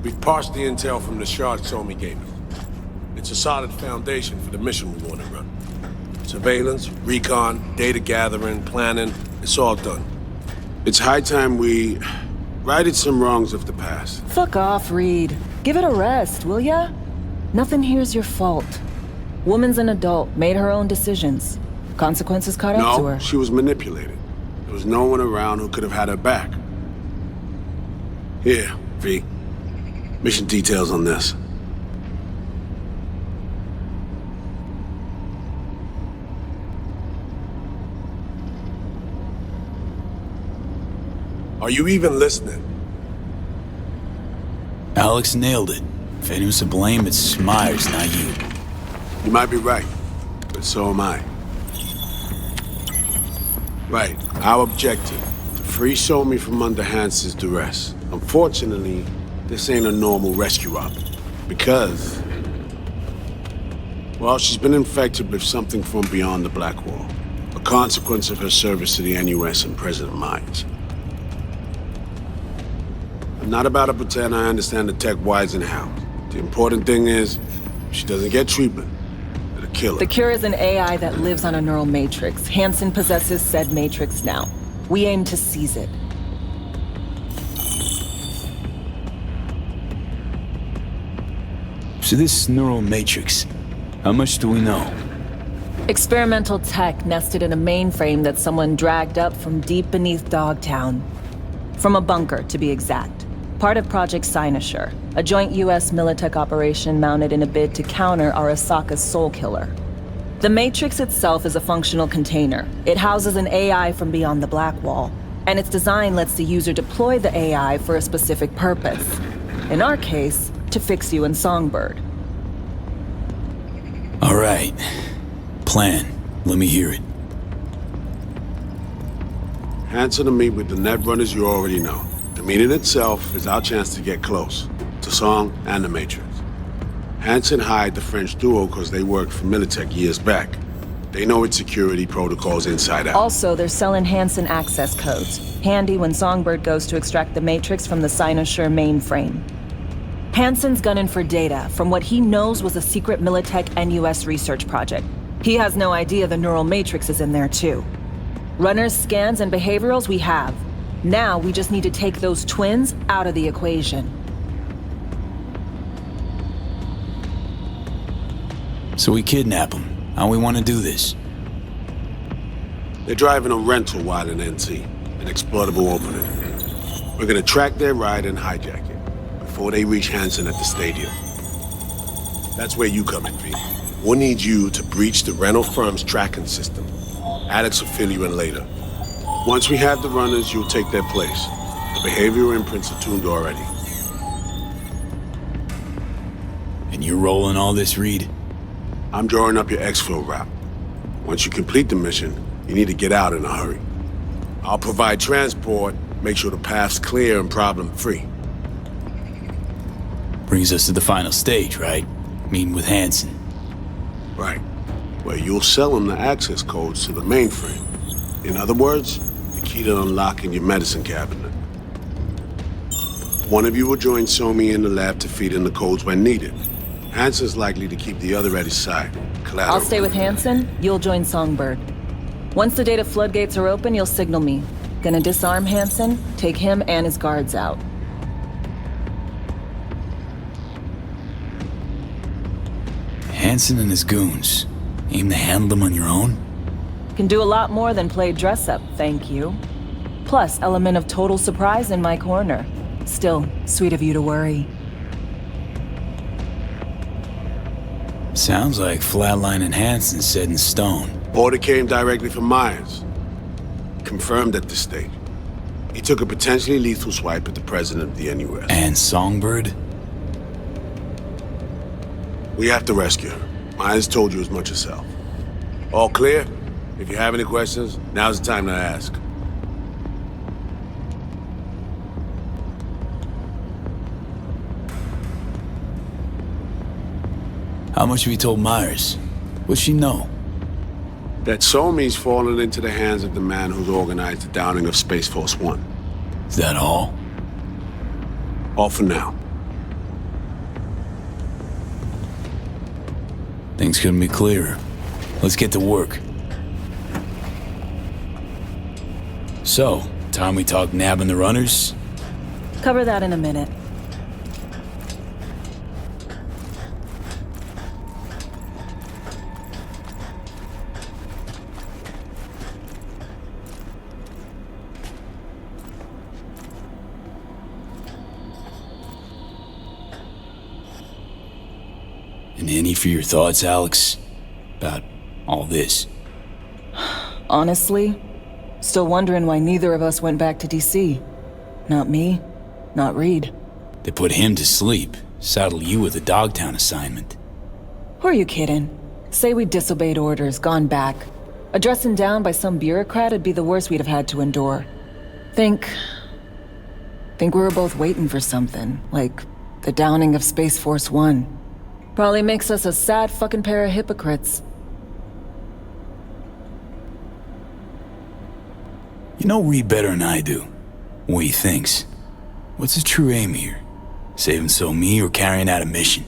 We've parsed the intel from the shard Somi gave us. It's a solid foundation for the mission we want to run. Surveillance, recon, data gathering, planning, it's all done. It's high time we righted some wrongs of the past. Fuck off, Reed. Give it a rest, will ya? Nothing here's your fault. Woman's an adult, made her own decisions. Consequences caught up to her. No, she was manipulated. There was no one around who could have had her back. Here, V. Mission details on this. Are you even listening? Alex nailed it. If anyone's to blame, it's Myers, not you. You might be right, but so am I. Right, our objective, to free Somi from under Hansen's duress. Unfortunately, this ain't a normal rescue op, because, well, she's been infected with something from beyond the Black Wall, a consequence of her service to the NUS and President Myers. I'm not about to pretend I understand the tech whys and hows. The important thing is, if she doesn't get treatment, it'll kill her. The cure is an AI that lives on a neural matrix. Hansen possesses said matrix now. We aim to seize it. So this neural matrix, how much do we know? Experimental tech nested in a mainframe that someone dragged up from deep beneath Dogtown. From a bunker, to be exact. Part of Project Cynosure, a joint US Militech operation mounted in a bid to counter Arasaka's soul killer. The Matrix itself is a functional container. It houses an AI from beyond the Black Wall, and its design lets the user deploy the AI for a specific purpose. In our case, to fix you in Songbird. All right. Plan. Let me hear it. Hansen to meet with the Netrunners you already know. The meeting itself is our chance to get close, to Song and the Matrix. Hansen hired the French duo because they worked for Militech years back. They know its security protocols inside out. Also, they're selling Hansen access codes. Handy when Songbird goes to extract the Matrix from the Cynosure mainframe. Hansen's gunning for data from what he knows was a secret Militech NUS research project. He has no idea the neural matrix is in there too. Runners, scans, and behaviorals we have. Now we just need to take those twins out of the equation. So we kidnap them. How we want to do this? They're driving a rental while in NT, an exploitable opening. We're gonna track their ride and hijack it before they reach Hansen at the stadium. That's where you come in, V. We'll need you to breach the rental firm's tracking system. Alex will fill you in later. Once we have the runners, you'll take their place. The behavioral imprints are tuned already. And you're rolling all this, Reed? I'm drawing up your exfil route. Once you complete the mission, you need to get out in a hurry. I'll provide transport, make sure the path's clear and problem-free. Brings us to the final stage, right? Meeting with Hansen. Right. Where you'll sell him the access codes to the mainframe. In other words, the key to unlocking your medicine cabinet. One of you will join Somi in the lab to feed in the codes when needed. Hansen's likely to keep the other at his side. Collateral. I'll stay with Hansen, you'll join Songbird. Once the data floodgates are open, you'll signal me. Gonna disarm Hansen, take him and his guards out. Hansen and his goons. Aim to handle them on your own? Can do a lot more than play dress-up, thank you. Plus, element of total surprise in my corner. Still, sweet of you to worry. Sounds like flatlining Hansen set in stone. Order came directly from Myers. Confirmed at this stage. He took a potentially lethal swipe at the president of the NUS. And Songbird? We have to rescue her. Myers told you as much herself. All clear? If you have any questions, now's the time to ask. How much have you told Myers? What's she know? That Somi's fallen into the hands of the man who's organized the downing of Space Force One. Is that all? All for now. Things couldn't be clearer. Let's get to work. So, time we talk nabbing the runners? Cover that in a minute. And any for your thoughts, Alex? About all this? Honestly, still wondering why neither of us went back to DC. Not me, not Reed. They put him to sleep, saddle you with a Dogtown assignment. Who are you kidding? Say we disobeyed orders, gone back. A dressing down by some bureaucrat would be the worst we'd have had to endure. Think we were both waiting for something, like the downing of Space Force One. Probably makes us a sad fucking pair of hypocrites. You know Reed better than I do. What he thinks. What's his true aim here? Saving me or carrying out a mission?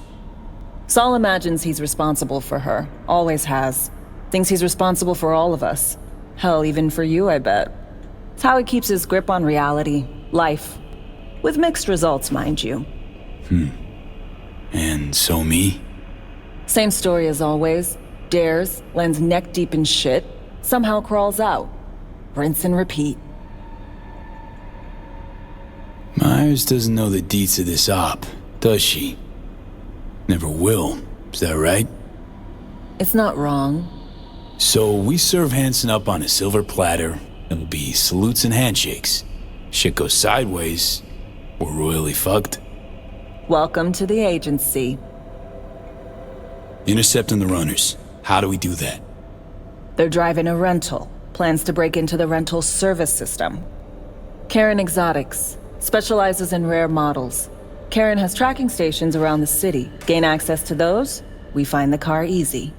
Saul imagines he's responsible for her. Always has. Thinks he's responsible for all of us. Hell, even for you, I bet. It's how he keeps his grip on reality. Life. With mixed results, mind you. And me? Same story as always. Dares, lands neck deep in shit, somehow crawls out. Rinse and repeat. Myers doesn't know the deets of this op, does she? Never will, is that right? It's not wrong. So we serve Hansen up on a silver platter. It'll be salutes and handshakes. Shit goes sideways, we're royally fucked. Welcome to the agency. Intercepting the runners. How do we do that? They're driving a rental. Plans to break into the rental service system. Karen Exotics. Specializes in rare models. Karen has tracking stations around the city. Gain access to those, we find the car easy.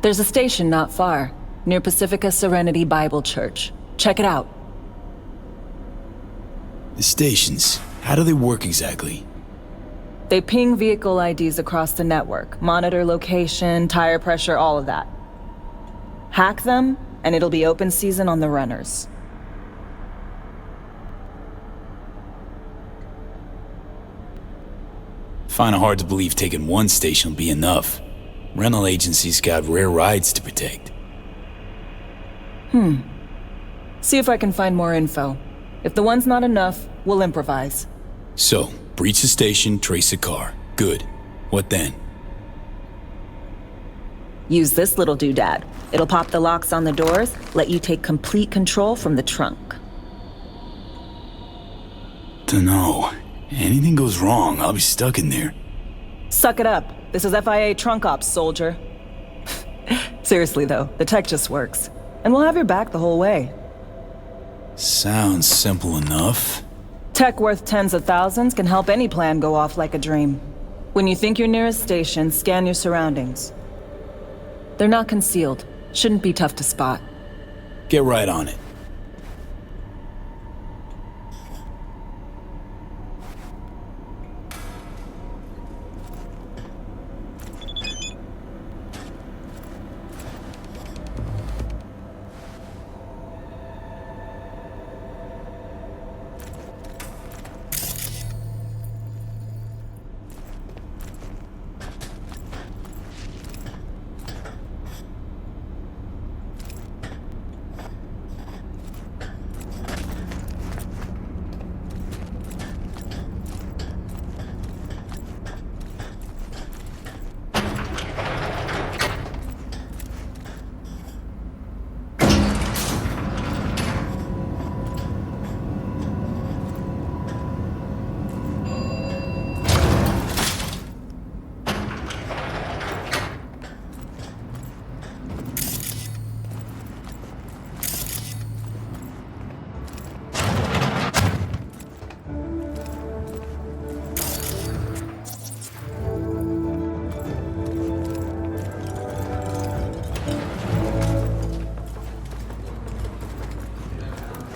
There's a station not far, near Pacifica Serenity Bible Church. Check it out. The stations, how do they work exactly? They ping vehicle IDs across the network, monitor location, tire pressure, all of that. Hack them, and it'll be open season on the runners. Find it hard to believe taking one station will be enough. Rental agencies got rare rides to protect. See if I can find more info. If the one's not enough, we'll improvise. So, breach the station, trace the car. Good. What then? Use this little doodad. It'll pop the locks on the doors, let you take complete control from the trunk. Dunno. Anything goes wrong, I'll be stuck in there. Suck it up. This is FIA trunk ops, soldier. Seriously though, the tech just works. And we'll have your back the whole way. Sounds simple enough. Tech worth tens of thousands can help any plan go off like a dream. When you think you're near a station, scan your surroundings. They're not concealed. Shouldn't be tough to spot. Get right on it.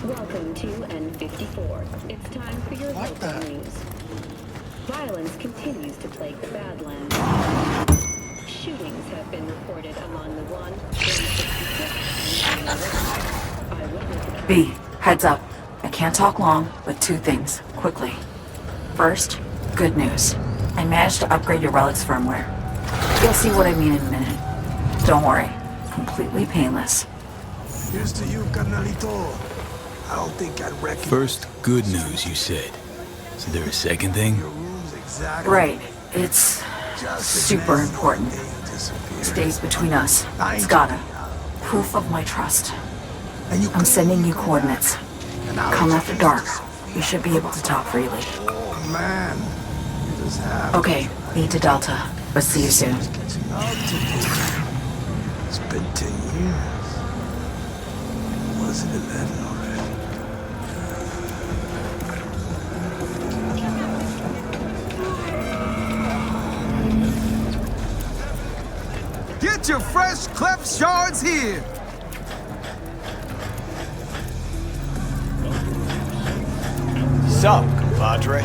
Welcome to N54. It's time for your local news. Violence continues to plague the Badlands. shootings have been reported among the 1, 166, and 1. Eyewitness B, heads up. I can't talk long, but two things, quickly. First, good news. I managed to upgrade your relic's firmware. You'll see what I mean in a minute. Don't worry, completely painless. Here's to you, carnalito. I don't think I'd recognize. First, good news, you said. Is there a second thing? Your room's exactly Right, it's super important. Stays between us. It's gotta. Proof of my trust. I'm sending you coordinates. Come after dark. We should be able to talk freely. Oh man, you just have. Okay, need to Delta, but see you soon. Catching up to you. It's been 10 years. Was it 11 already? Get your fresh cleft shards here! Sup, compadre?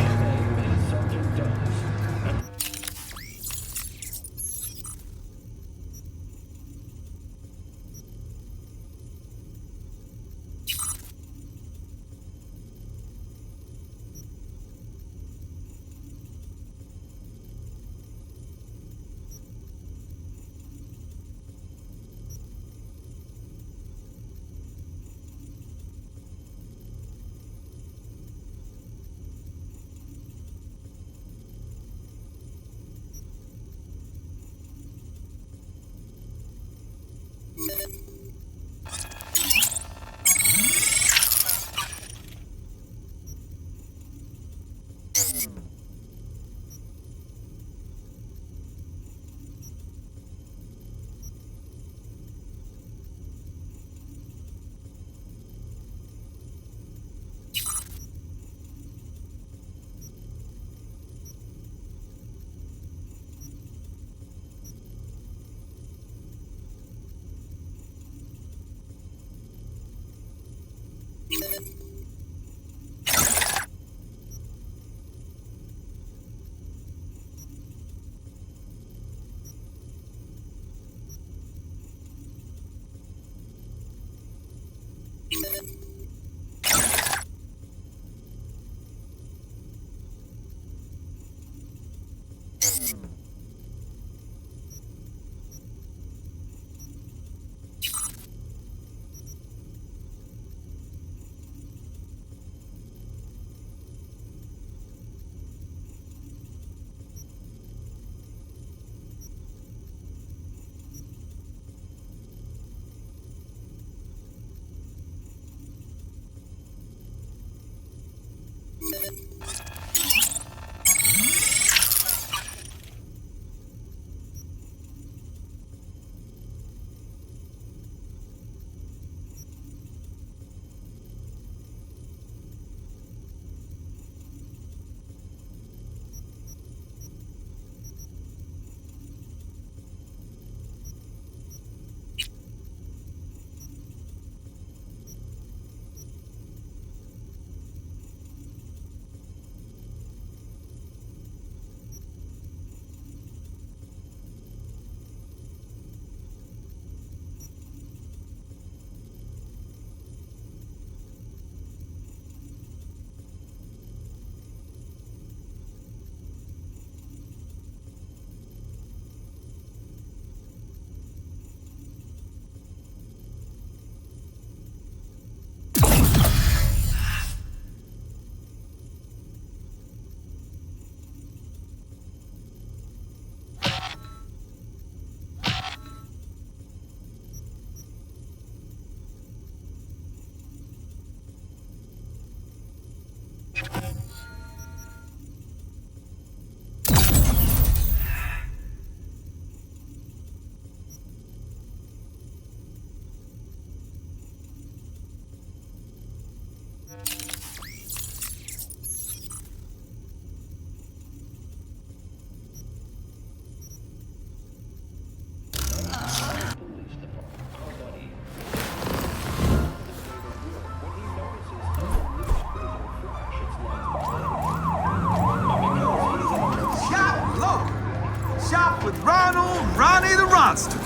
monster!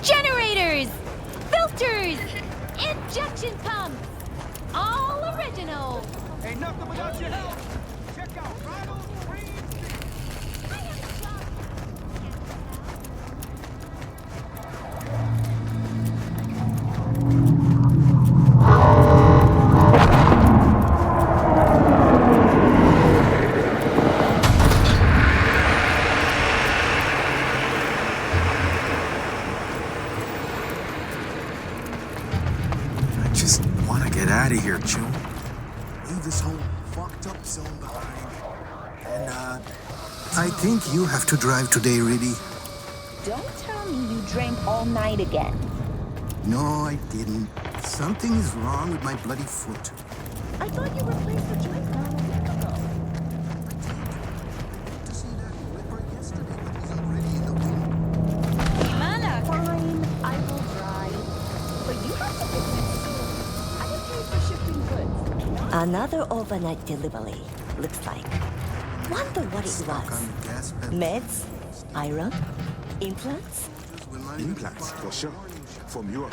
Generators! Filters! Injection pumps! All original! Ain't nothing without your help! Check out Ronald Green! I have a job. I just want to get out of here, June. Leave this whole fucked up zone behind. And, I think you have to drive today, Riddy. Don't tell me you drank all night again. No, I didn't. Something is wrong with my bloody foot. I thought you replaced the joint valve a week ago. To see that ripper yesterday when he's already in the wind. Fine, I will drive. But you have to fix it soon. I get paid for shipping goods. Another overnight delivery, looks like. Wonder what it Stuck was. on the gas pedal. Meds? Iron? Implants? Implants, for sure. From your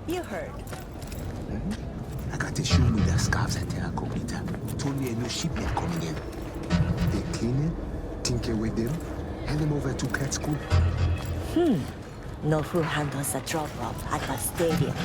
You heard. I got to show me the scarves at the Incognita. Told me a new shipment coming in. They clean it, tinker with them, hand them over to cat school. Know who handles the drop-off at the stadium.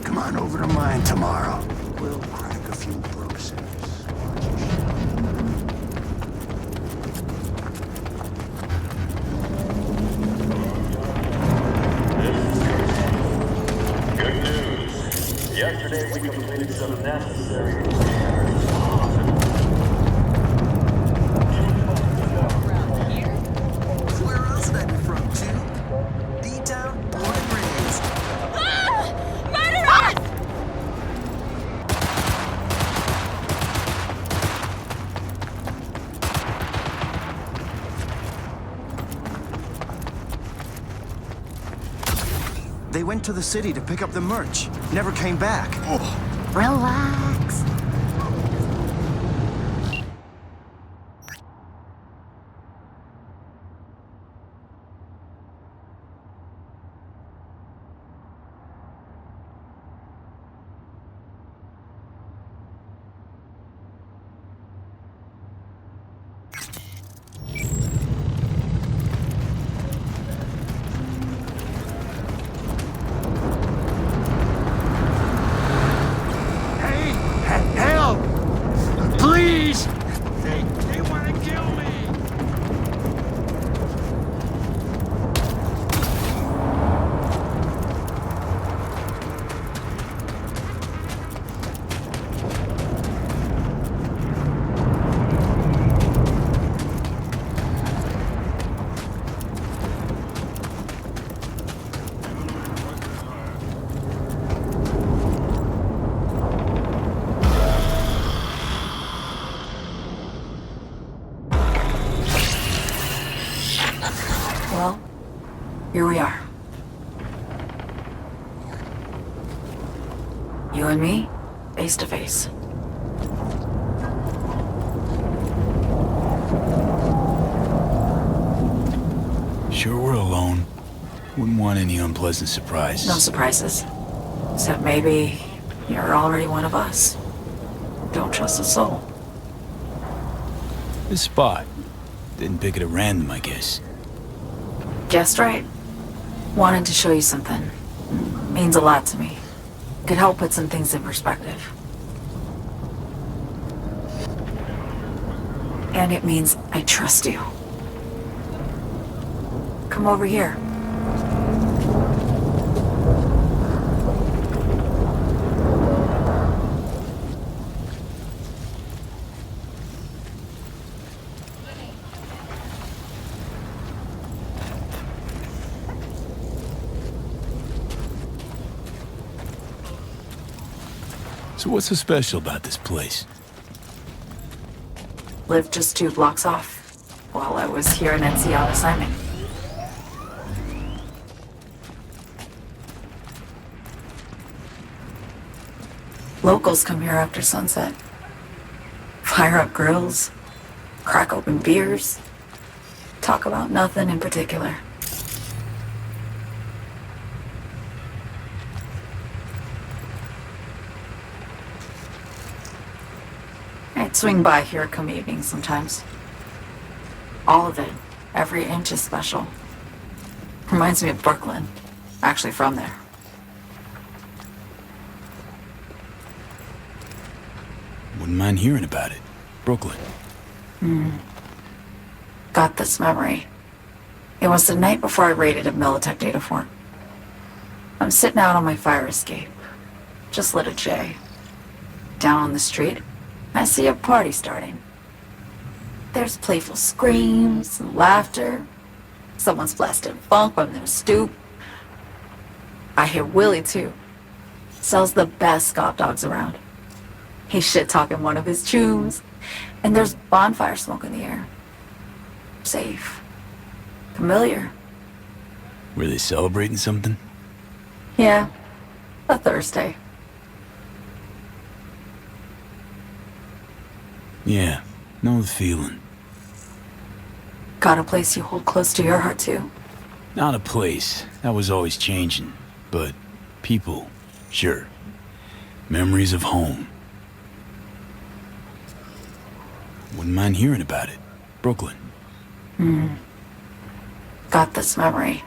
Come on over to mine tomorrow. We'll crack a few broses. Good news. Yesterday we completed some necessary Where else would I be from, June? D-Town, born and raised. Murderers! They went to the city to pick up the merch. Never came back. Relax. Help! Please! They want to kill me! Well, here we are. You and me, face to face. Sure we're alone. Wouldn't want any unpleasant surprises. No surprises. Except maybe you're already one of us. Don't trust a soul. This spot. Didn't pick it at random, I guess. Guessed right. Wanted to show you something. Means a lot to me. Could help put some things in perspective. And it means I trust you. Come over here. So what's so special about this place? Lived just 2 blocks off while I was here in NC on assignment. Locals come here after sunset. Fire up grills, crack open beers, talk about nothing in particular. I'd swing by here come evening sometimes. All of it, every inch is special. Reminds me of Brooklyn. Actually from there. Wouldn't mind hearing about it. Brooklyn. Got this memory. It was the night before I raided a Militech data fort. I'm sitting out on my fire escape. Just lit a J. Down on the street, I see a party starting. There's playful screams and laughter. Someone's blasting funk on their stoop. I hear Willie too. Sells the best scop dogs around. He's shit-talking one of his chooms, and there's bonfire smoke in the air. Safe. Familiar. Were they celebrating something? Yeah, a Thursday. Yeah, know the feeling. Got a place you hold close to your heart too? Not a place. That was always changing. But people, sure. Memories of home. Wouldn't mind hearing about it. Brooklyn. Got this memory.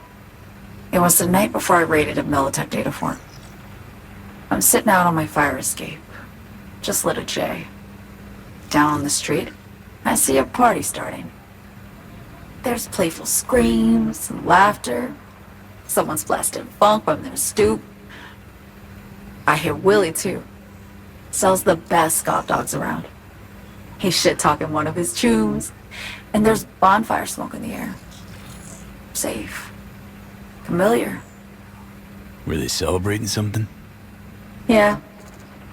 It was the night before I raided a Militech data fort. I'm sitting out on my fire escape. Just lit a J. Down on the street, I see a party starting. There's playful screams and laughter. Someone's blasting funk on their stoop. I hear Willie too. Sells the best scop dogs around. He's shit-talking one of his chooms, and there's bonfire smoke in the air. Safe. Familiar. Were they celebrating something? Yeah,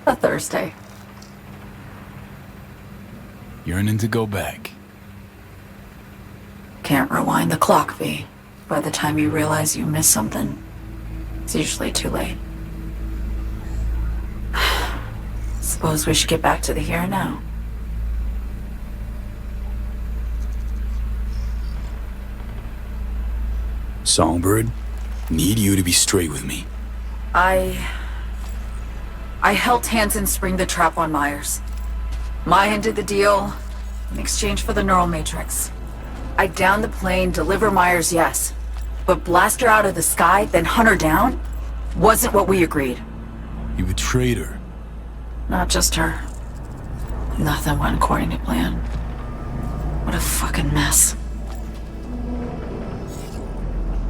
a Thursday. Yearning to go back. Can't rewind the clock, V. By the time you realize you missed something, it's usually too late. Suppose we should get back to the here and now. Songbird, need you to be straight with me. I helped Hansen spring the trap on Myers. Maya did the deal in exchange for the neural matrix. I downed the plane, deliver Myers, yes. But blast her out of the sky, then hunt her down? Wasn't what we agreed. You betrayed her. Not just her. Nothing went according to plan. What a fucking mess.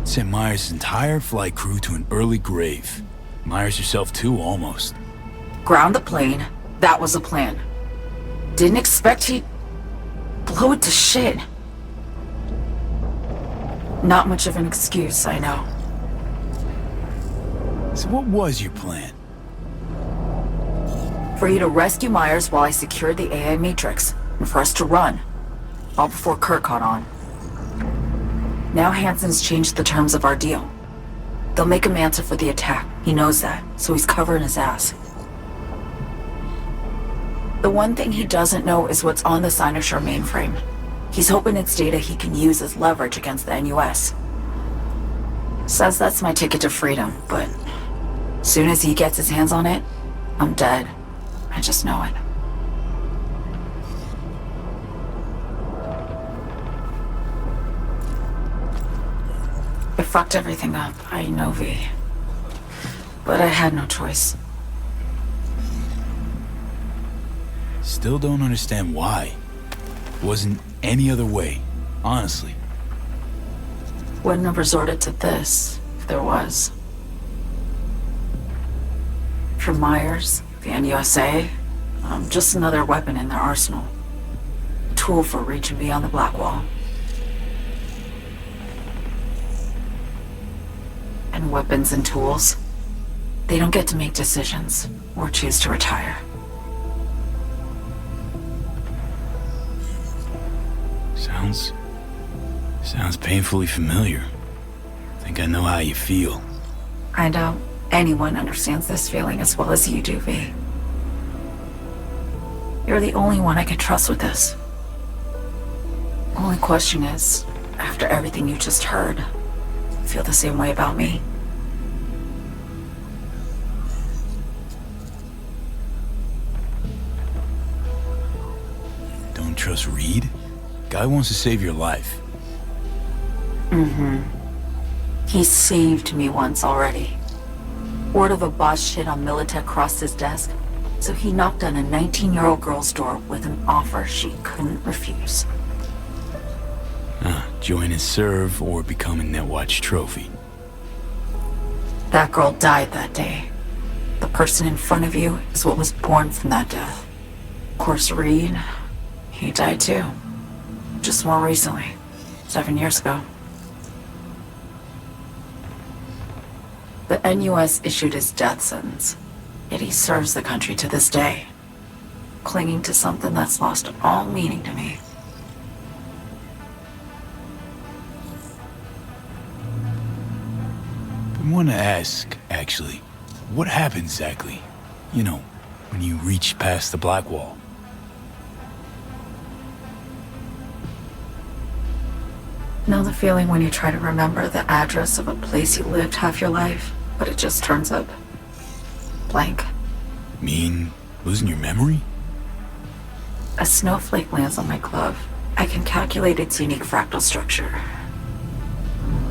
Sent Myers' entire flight crew to an early grave. Myers herself too, almost. Ground the plane, that was the plan. Didn't expect he'd blow it to shit. Not much of an excuse, I know. So what was your plan? For you to rescue Myers while I secured the AI Matrix, and for us to run. All before Kurt caught on. Now Hansen's changed the terms of our deal. They'll make him answer for the attack. He knows that, so he's covering his ass. The one thing he doesn't know is what's on the Cynosure mainframe. He's hoping it's data he can use as leverage against the NUS. Says that's my ticket to freedom, but soon as he gets his hands on it, I'm dead. I just know it. I fucked everything up, I know, V. But I had no choice. Still don't understand why. Wasn't any other way, honestly. Wouldn't have resorted to this, if there was. For Myers, the NUSA, I'm just another weapon in their arsenal. A tool for reaching beyond the Black Wall. And weapons and tools, They don't get to make decisions or choose to retire. Sounds painfully familiar. I think I know how you feel. I doubt anyone understands this feeling as well as you do, V. You're the only one I can trust with this. Only question is, after everything you just heard, you feel the same way about me? Don't trust Reed? Guy wants to save your life. Mm-hmm. He saved me once already. Word of a boss shit on Militech crossed his desk, so he knocked on a 19-year-old girl's door with an offer she couldn't refuse. Join and serve or become a Netwatch trophy. That girl died that day. The person in front of you is what was born from that death. Of course, Reed, he died too. Just more recently. 7 years ago. The NUS issued his death sentence, yet he serves the country to this day, clinging to something that's lost all meaning to me. I want to ask, actually, what happened exactly? You know, when you reached past the black wall. Know the feeling when you try to remember the address of a place you lived half your life, but it just turns up blank? Mean losing your memory? A snowflake lands on my glove. I can calculate its unique fractal structure.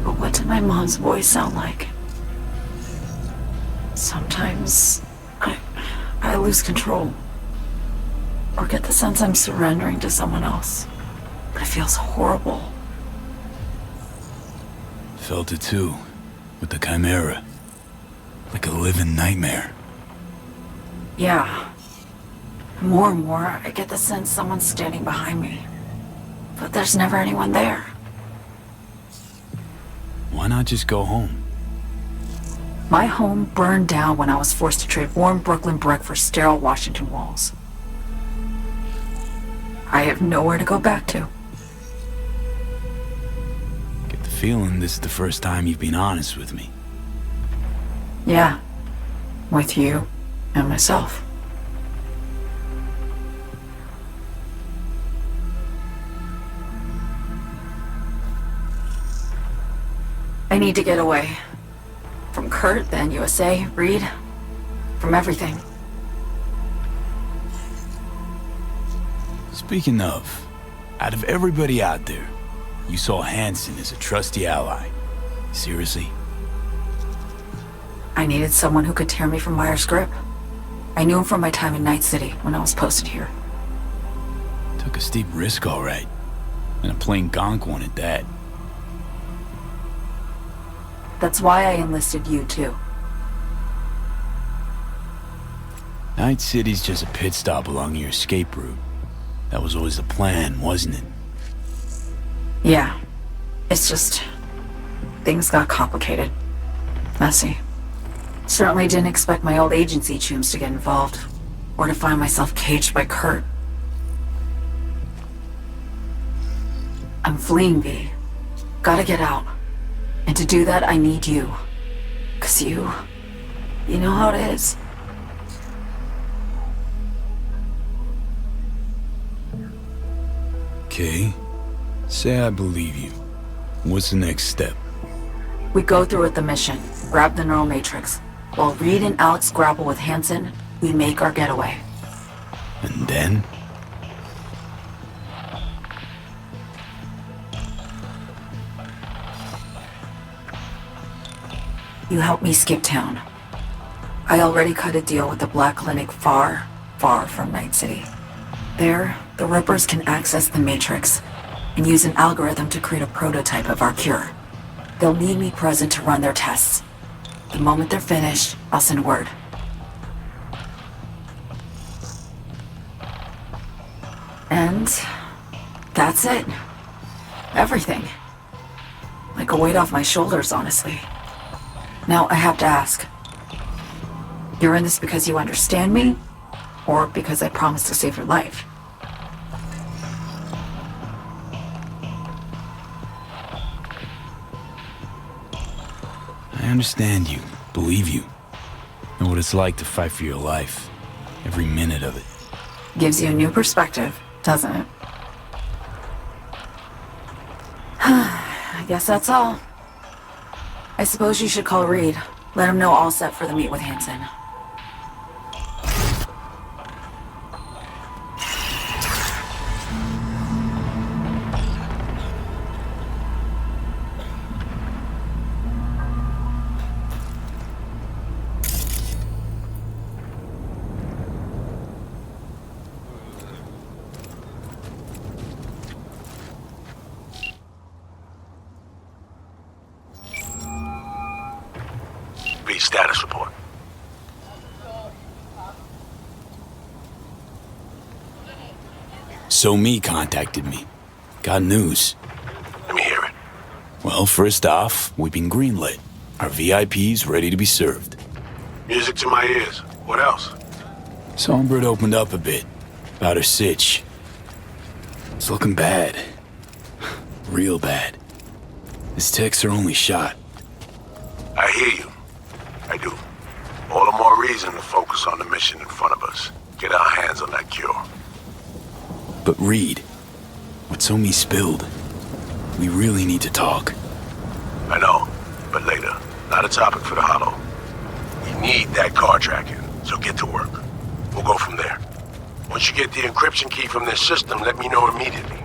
But what did my mom's voice sound like? Sometimes I lose control. Or get the sense I'm surrendering to someone else. It feels horrible. Felt it too, with the Chimera. Like a living nightmare. Yeah. More and more, I get the sense someone's standing behind me. But there's never anyone there. Why not just go home? My home burned down when I was forced to trade warm Brooklyn brick for sterile Washington walls. I have nowhere to go back to. Get the feeling this is the first time you've been honest with me. Yeah. With you and myself. I need to get away. From Kurt, then USA, Reed. From everything. Speaking of, out of everybody out there, you saw Hansen as a trusty ally. Seriously? I needed someone who could tear me from Myers' grip. I knew him from my time in Night City when I was posted here. Took a steep risk, all right. And a plain gonk one at that. That's why I enlisted you, too. Night City's just a pit stop along your escape route. That was always the plan, wasn't it? Yeah. It's just... things got complicated. Messy. Certainly didn't expect my old agency chooms to get involved. Or to find myself caged by Kurt. I'm fleeing, V. Gotta get out. And to do that, I need you. 'Cause you know how it is. Okay. Say I believe you. What's the next step? We go through with the mission, grab the neural matrix. While Reed and Alex grapple with Hansen, we make our getaway. And then? You help me skip town. I already cut a deal with the Black Clinic far, far from Night City. There, the Rippers can access the Matrix and use an algorithm to create a prototype of our cure. They'll need me present to run their tests. The moment they're finished, I'll send word. And that's it. Everything. Like a weight off my shoulders, honestly. Now I have to ask, You're in this because you understand me, or because I promised to save your life? I understand you, believe you. Know what it's like to fight for your life. Every minute of it. Gives you a new perspective, doesn't it? I guess that's all. I suppose you should call Reed. Let him know all set for the meet with Hansen. Status report. So-Me contacted me. Got news. Let me hear it. Well, first off, we've been greenlit. Our VIPs ready to be served. Music to my ears. What else? Songbird opened up a bit about her sitch. It's looking bad. Real bad. His tech's her only shot. I hear you. I do. All the more reason to focus on the mission in front of us. Get our hands on that cure. But Reed, what So-Me spilled, we really need to talk. I know, but later. Not a topic for the Hollow. We need that car tracking, so get to work. We'll go from there. Once you get the encryption key from this system, let me know immediately.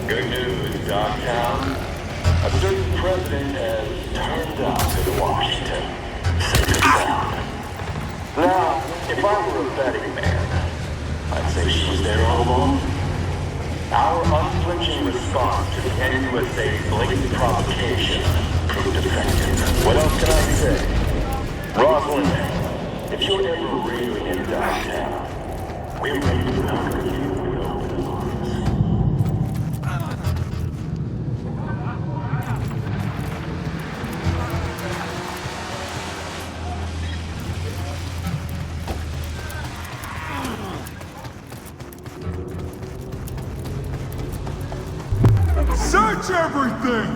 Good news, Dogtown. A certain president has turned up in Washington. Safe and sound. Now, if I were a betting man, I'd say she was there all along. Our unflinching response to the NUSA's blatant provocation proved effective. What else can I say? Rosalind, if you're ever really in Dogtown, we're ready to welcome you with open arms. Search everything!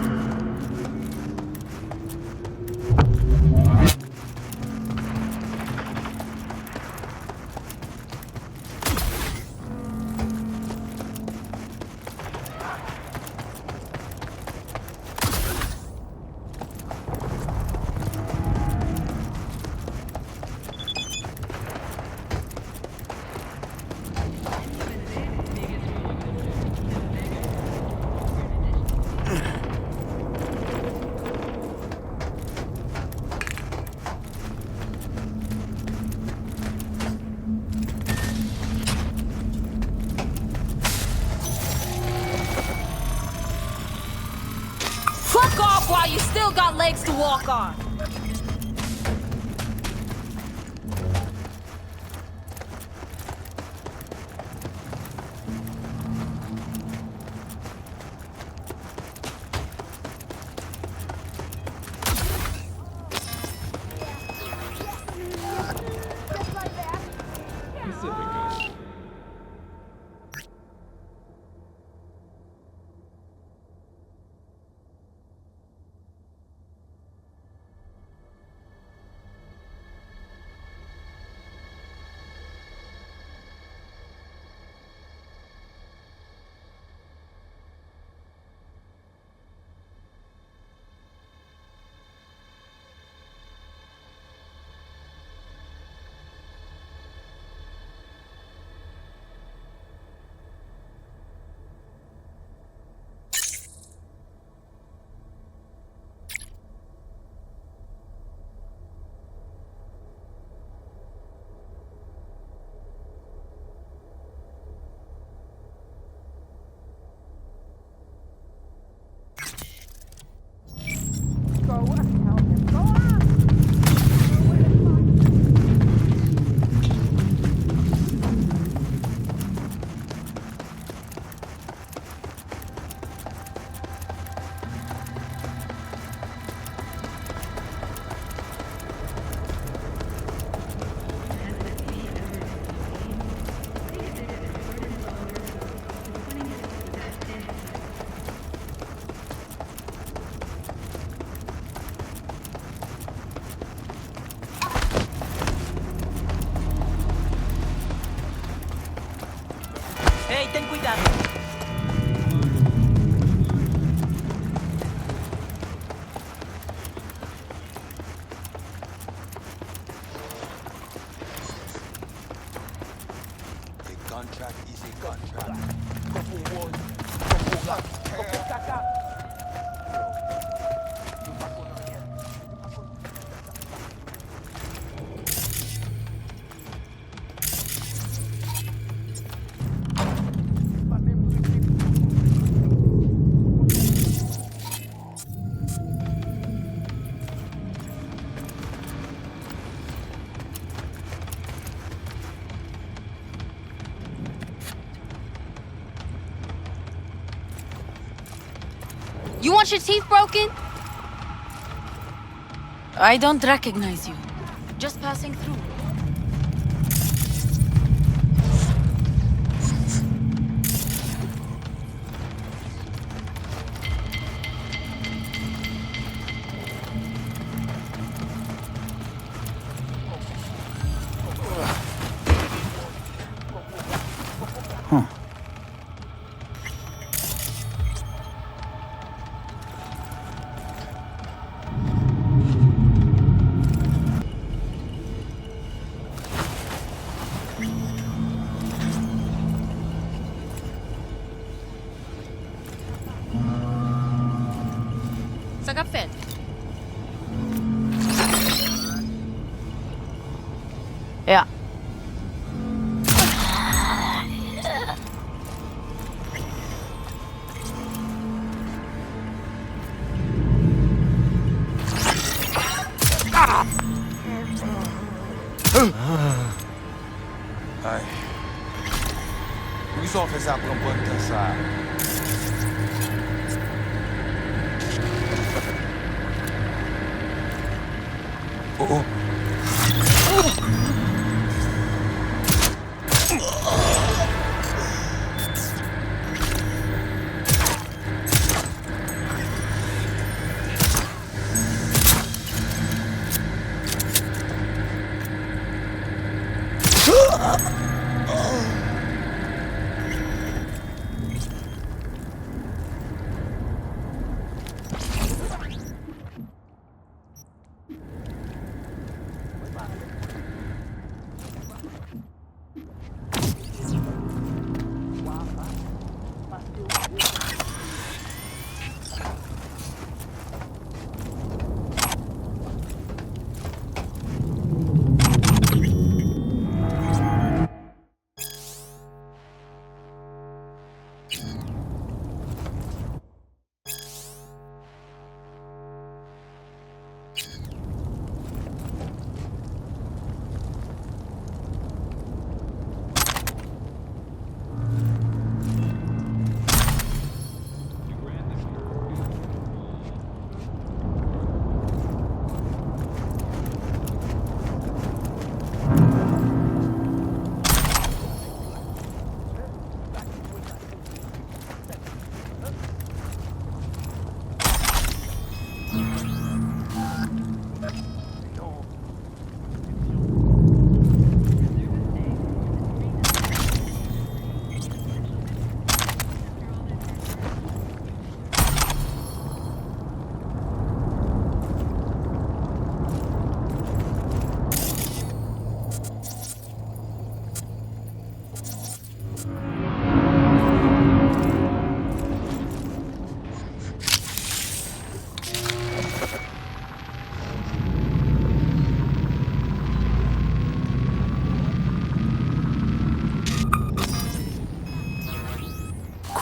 Fuck off while you still got legs to walk on! Hey, ten cuidado. Contract is a contract. You want your teeth broken? I don't recognize you. Just passing through. Saca fé. Ja. Ai. Os officers abram banco dessa. Oh.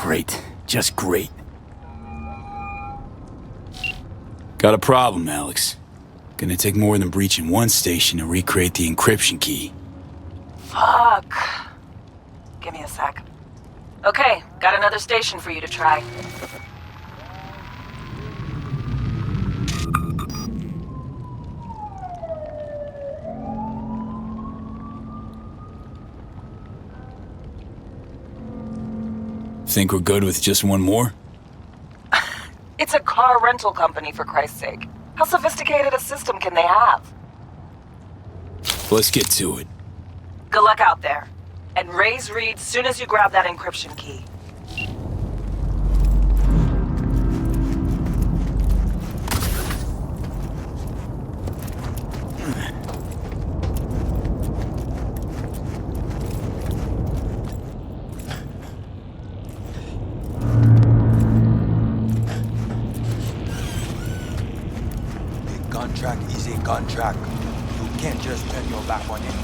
Great. Just great. Got a problem, Alex. Gonna take more than breaching one station to recreate the encryption key. Fuck. Give me a sec. Okay, got another station for you to try. Think we're good with just one more? It's a car rental company, for Christ's sake. How sophisticated a system can they have? Let's get to it. Good luck out there. and raise read soon as you grab that encryption key. Contract is a contract. You can't just turn your back on it.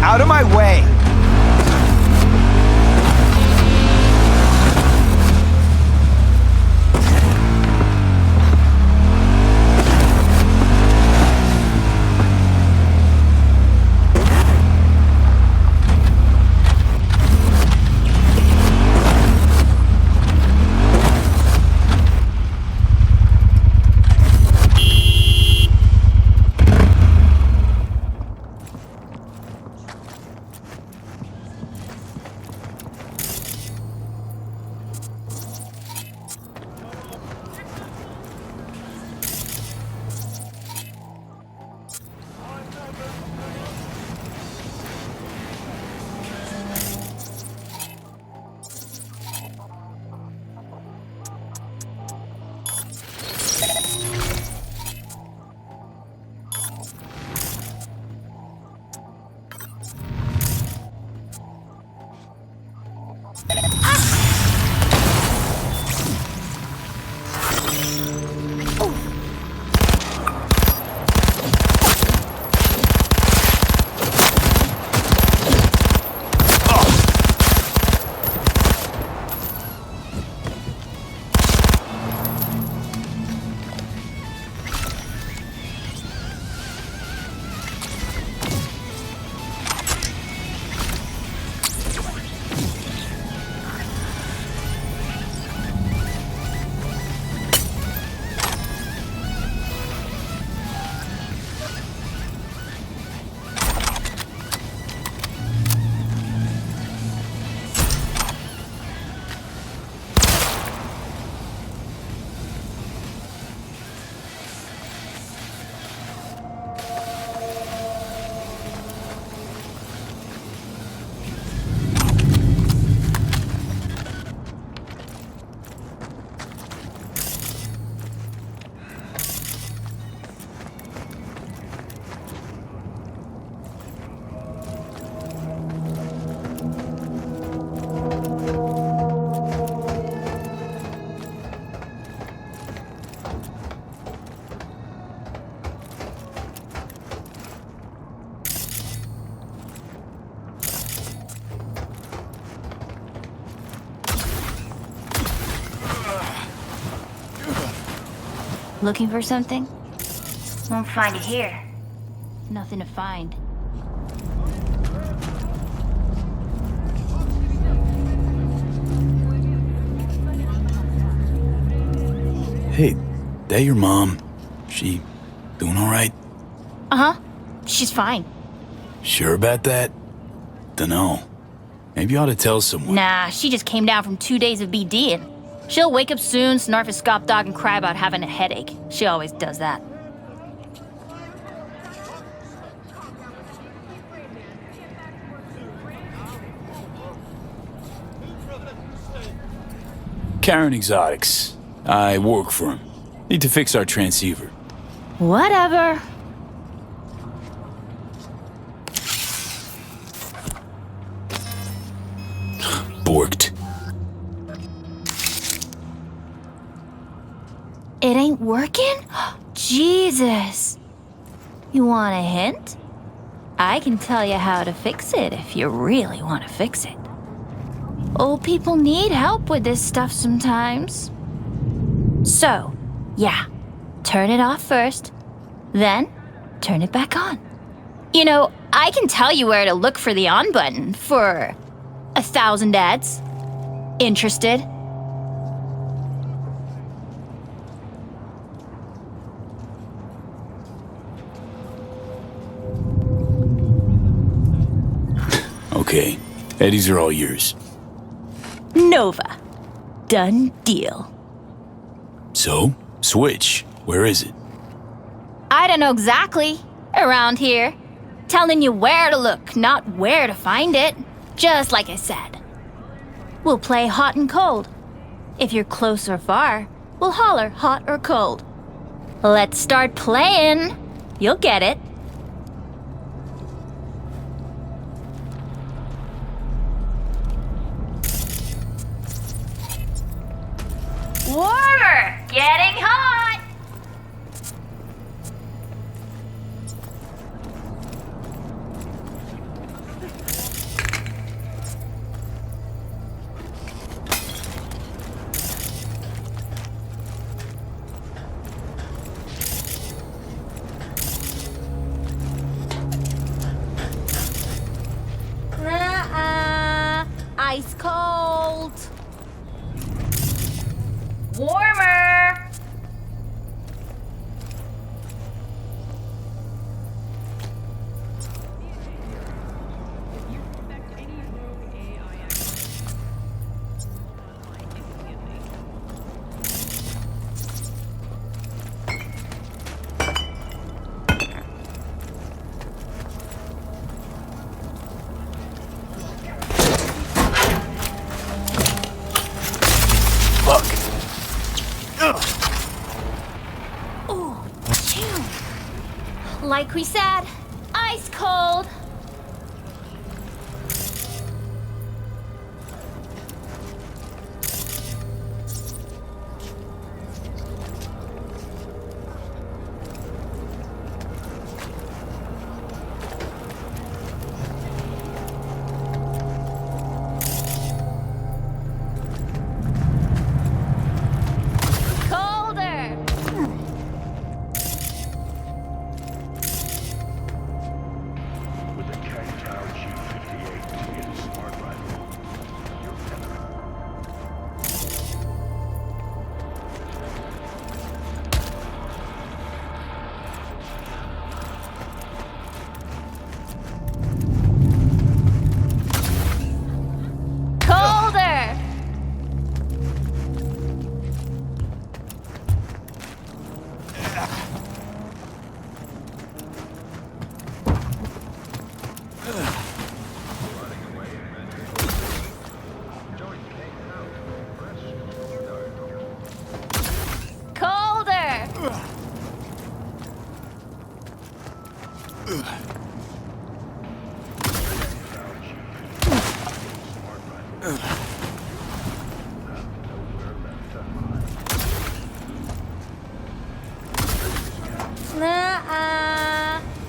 Out of my way! Looking for something? Won't find it here. Nothing to find. Hey, that your mom? She doing all right? Uh-huh. She's fine. Sure about that? Dunno. Maybe you ought to tell someone. Nah, she just came down from 2 days of BDing. She'll wake up soon, snarf a scop dog, and cry about having a headache. She always does that. Karen Exotics. I work for him. Need to fix our transceiver. Whatever. Borked. It ain't working? Jesus. You want a hint? I can tell you how to fix it if you really want to fix it. Old people need help with this stuff sometimes. So, yeah, turn it off first, then turn it back on. You know, I can tell you where to look for the on button for 1,000 ads. Interested? Okay, Eddies are all yours. Nova. Done deal. So, switch. Where is it? I don't know exactly. Around here. Telling you where to look, not where to find it. Just like I said. We'll play hot and cold. If you're close or far, we'll holler hot or cold. Let's start playing. You'll get it. Warmer! Getting hot! Ice cold. Warmer! Like we said, ice cold.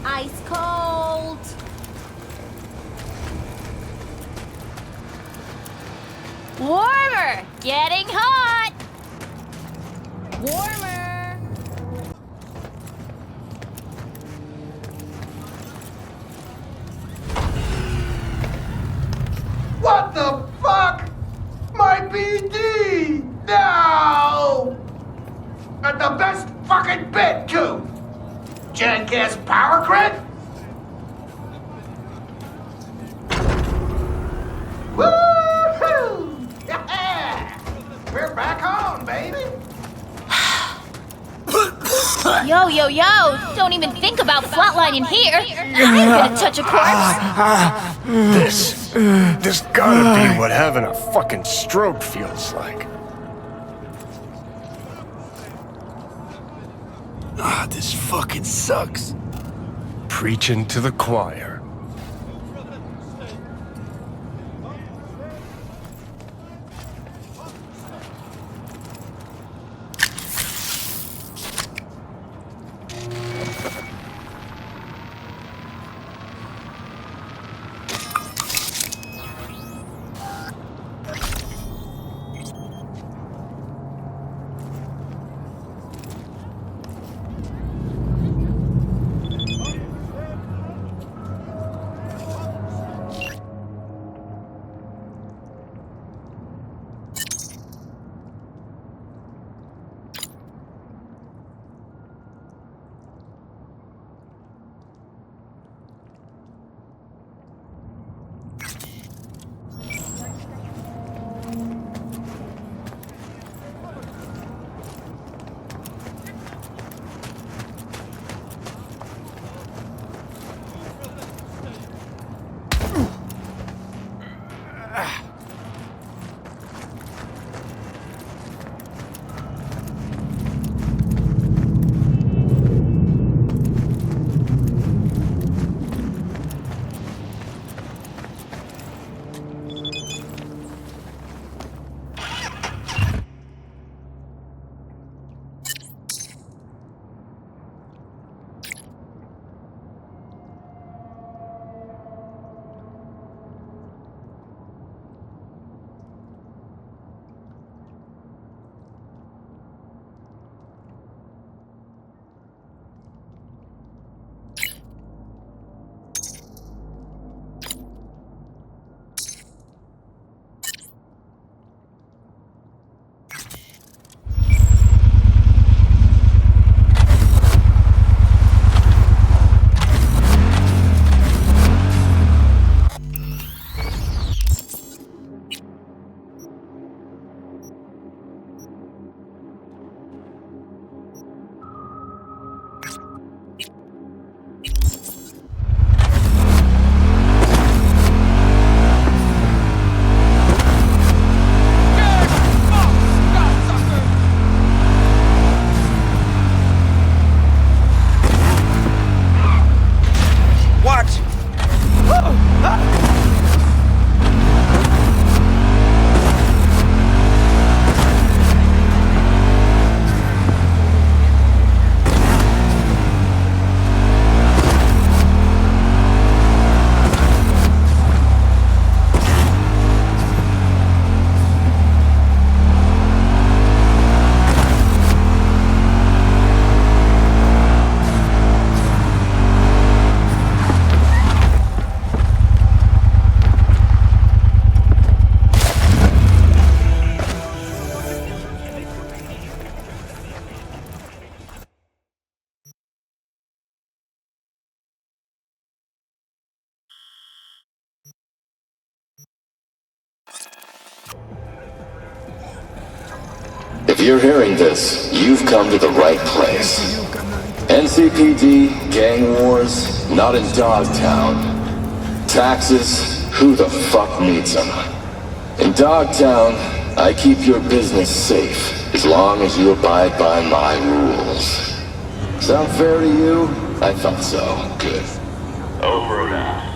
Ice cold. Warmer! Getting hot! Warmer! What the fuck? My BD! No! kick-ass power grid? Woo-hoo! Yeah! We're back on, baby! Yo, yo, yo! Don't even think about flatlining here! I'm gonna touch a corpse! This gotta be what having a fucking stroke feels like. This fucking sucks. Preaching to the choir. If you're hearing this, you've come to the right place. NCPD, gang wars, not in Dogtown. Taxes, who the fuck needs them? In Dogtown, I keep your business safe, as long as you abide by my rules. Sound fair to you? I thought so. Good. Over and out.